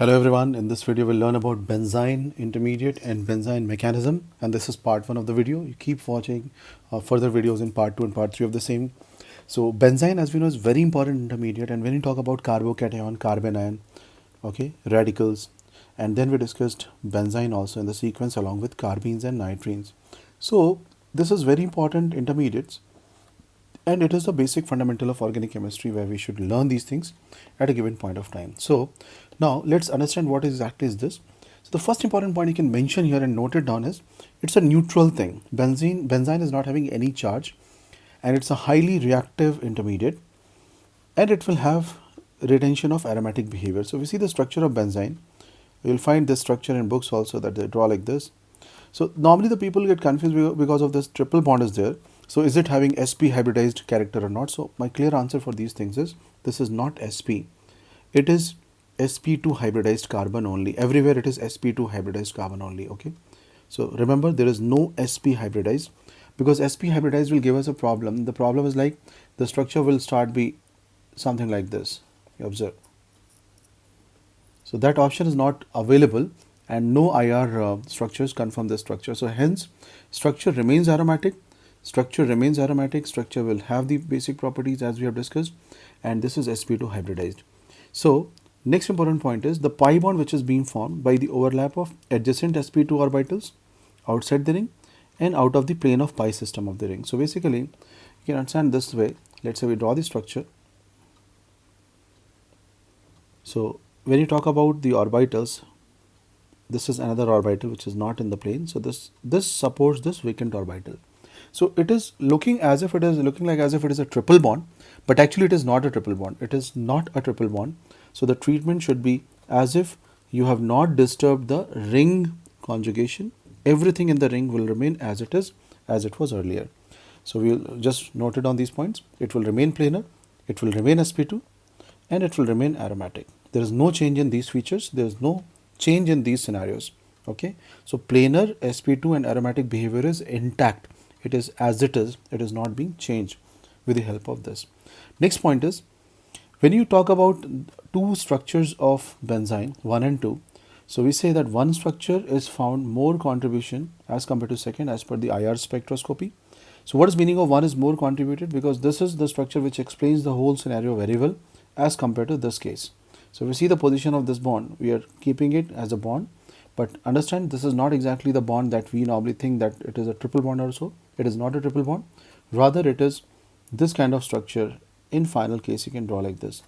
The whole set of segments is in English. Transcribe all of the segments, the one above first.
Hello everyone, in this video we'll learn about Benzine intermediate and Benzine mechanism, and this is part 1 of the video. You keep watching further videos in part 2 and part 3 of the same. So Benzine, as we know, is very important intermediate, and when you talk about carbocation, carbon ion, okay, radicals, and then we discussed Benzine also in the sequence along with carbenes and nitrines. So this is very important intermediates, and it is the basic fundamental of organic chemistry where we should learn these things at a given point of time. So now let's understand what exactly is this. So the first important point you can mention here and note it down is it's a neutral thing. Benzine is not having any charge, and it's a highly reactive intermediate, and it will have retention of aromatic behavior. So if you see the structure of benzine, you'll find this structure in books also, that they draw like this. So normally the people get confused because of this triple bond is there. So is it having sp hybridized character or not? So my clear answer for these things is this is not sp. It is sp2 hybridized carbon only. Everywhere it is sp2 hybridized carbon only. Okay. So remember, there is no sp hybridized, because sp hybridized will give us a problem. The problem is like the structure will start be something like this. You observe. So that option is not available, and no IR structures confirm this structure. So hence structure remains aromatic. Structure remains aromatic. Structure will have the basic properties as we have discussed, and this is sp2 hybridized. So next important point is the pi bond, which is being formed by the overlap of adjacent sp2 orbitals outside the ring and out of the plane of pi system of the ring. So basically you can understand this way. Let's say we draw the structure. So when you talk about the orbitals, this is another orbital which is not in the plane. So this supports this vacant orbital. So it is looking as if it is a triple bond, but actually it is not a triple bond. It is not a triple bond. So the treatment should be as if you have not disturbed the ring conjugation. Everything in the ring will remain as it is, as it was earlier. So we will just note it on these points. It will remain planar, it will remain sp2, and it will remain aromatic. There is no change in these features. There is no change in these scenarios. Okay. So planar, sp2 and aromatic behavior is intact. It is as it is. It is not being changed with the help of this. Next point is, when you talk about two structures of benzine, 1 and 2, so we say that one structure is found more contribution as compared to second as per the IR spectroscopy. So what is meaning of one is more contributed? Because this is the structure which explains the whole scenario very well as compared to this case. So if we see the position of this bond, we are keeping it as a bond, but understand this is not exactly the bond that we normally think that it is a triple bond or so. It is not a triple bond. Rather it is this kind of structure. In final case you can draw like this,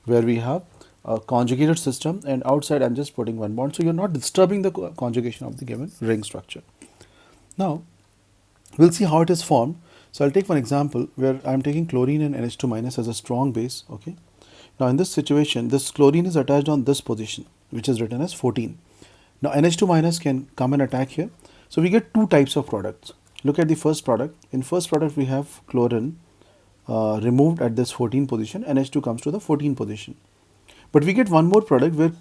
where we have a conjugated system, and outside I'm just putting one bond. So you're not disturbing the conjugation of the given ring structure. Now we'll see how it is formed. So I'll take one example where I'm taking chlorine and NH2 minus as a strong base. Okay. Now in this situation, this chlorine is attached on this position, which is written as 14. Now NH2 minus can come and attack here. So we get two types of products. Look at the first product. In first product we have chlorine removed at this 14 position. NH2 comes to the 14 position. But we get one more product where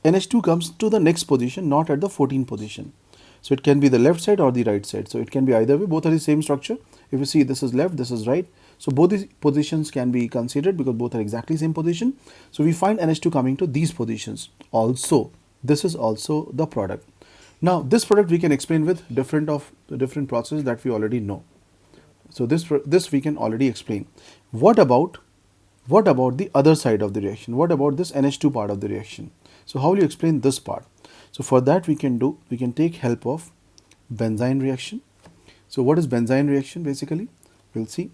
NH2 comes to the next position, not at the 14 position. So it can be the left side or the right side. So it can be either way. Both are the same structure. If you see, this is left, this is right. So both these positions can be considered because both are exactly same position. So we find NH2 coming to these positions. Also, this is also the product. Now this product we can explain with different processes that we already know. So this we can already explain. What about the other side of the reaction? What about this NH2 part of the reaction? So how will you explain this part? So for that we can take help of Benzine reaction. So what is Benzine reaction basically? We'll see.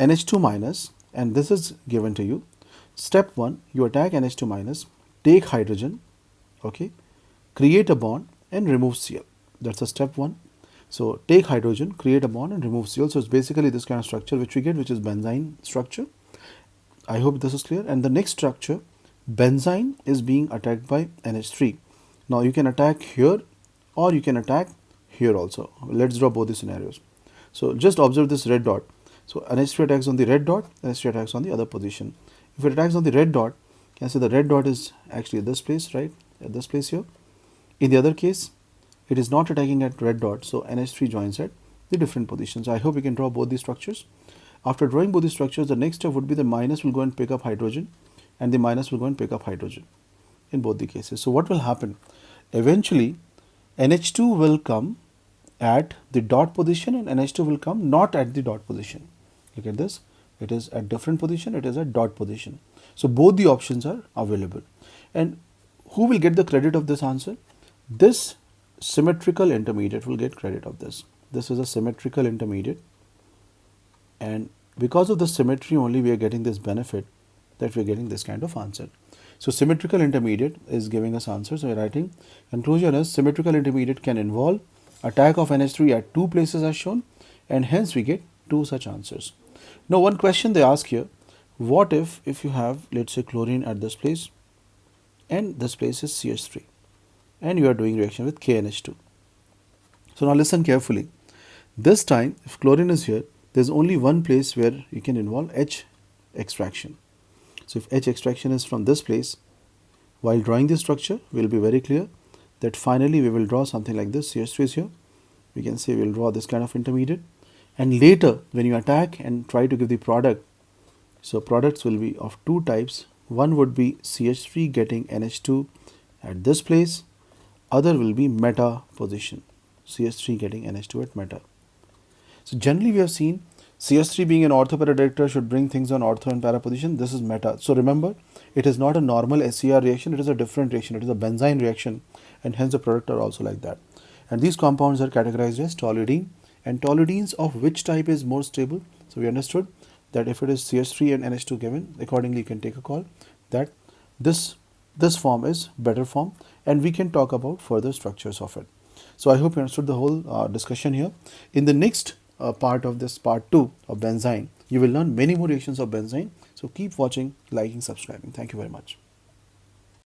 NH2 minus, and this is given to you. Step 1, you attack NH2 minus, take hydrogen, okay, create a bond and remove Cl. That's a step 1. So take hydrogen, create a bond and remove Cl. So it's basically this kind of structure which we get, which is Benzine structure. I hope this is clear. And the next structure, Benzine is being attacked by NH3. Now you can attack here or you can attack here also. Let's draw both the scenarios. So just observe this red dot. So NH3 attacks on the red dot, NH3 attacks on the other position. If it attacks on the red dot, you can say the red dot is actually at this place, right? At this place here. In the other case, it is not attacking at red dot, so NH3 joins at the different positions. I hope you can draw both these structures. After drawing both these structures, the next step would be the minus will go and pick up hydrogen, and the minus will go and pick up hydrogen. in both the cases. So what will happen? Eventually, NH2 will come at the dot position and NH2 will come not at the dot position. Look at this. It is at different position, it is at dot position. So both the options are available. And who will get the credit of this answer? This symmetrical intermediate will get credit of this. This is a symmetrical intermediate, and because of the symmetry only we are getting this benefit, that we are getting this kind of answer. So symmetrical intermediate is giving us answer. So we are writing conclusion is symmetrical intermediate can involve attack of NH3 at two places as shown, and hence we get two such answers. Now one question they ask here, what if you have, let's say, chlorine at this place and this place is CH3 and you are doing reaction with KNH2. So now listen carefully. This time if chlorine is here, there is only one place where you can involve H extraction. So if H extraction is from this place, while drawing this structure we will be very clear that finally we will draw something like this. CH3 is here, we can say we will draw this kind of intermediate, and later when you attack and try to give the product, so products will be of two types. One would be CH3 getting NH2 at this place, other will be meta position, CH3 getting NH2 at meta. So generally we have seen CH3 being an ortho para director should bring things on ortho and para position. This is meta. So remember, it is not a normal SCR reaction, it is a different reaction, it is a Benzine reaction, and hence the product are also like that. And these compounds are categorized as toluidine, and toluidines of which type is more stable? So we understood that if it is CH3 and NH2 given, accordingly you can take a call that this form is better form, and we can talk about further structures of it. So I hope you understood the whole discussion here. In the next part of this part 2 of Benzine, you will learn many more reactions of Benzine. So keep watching, liking, subscribing. Thank you very much.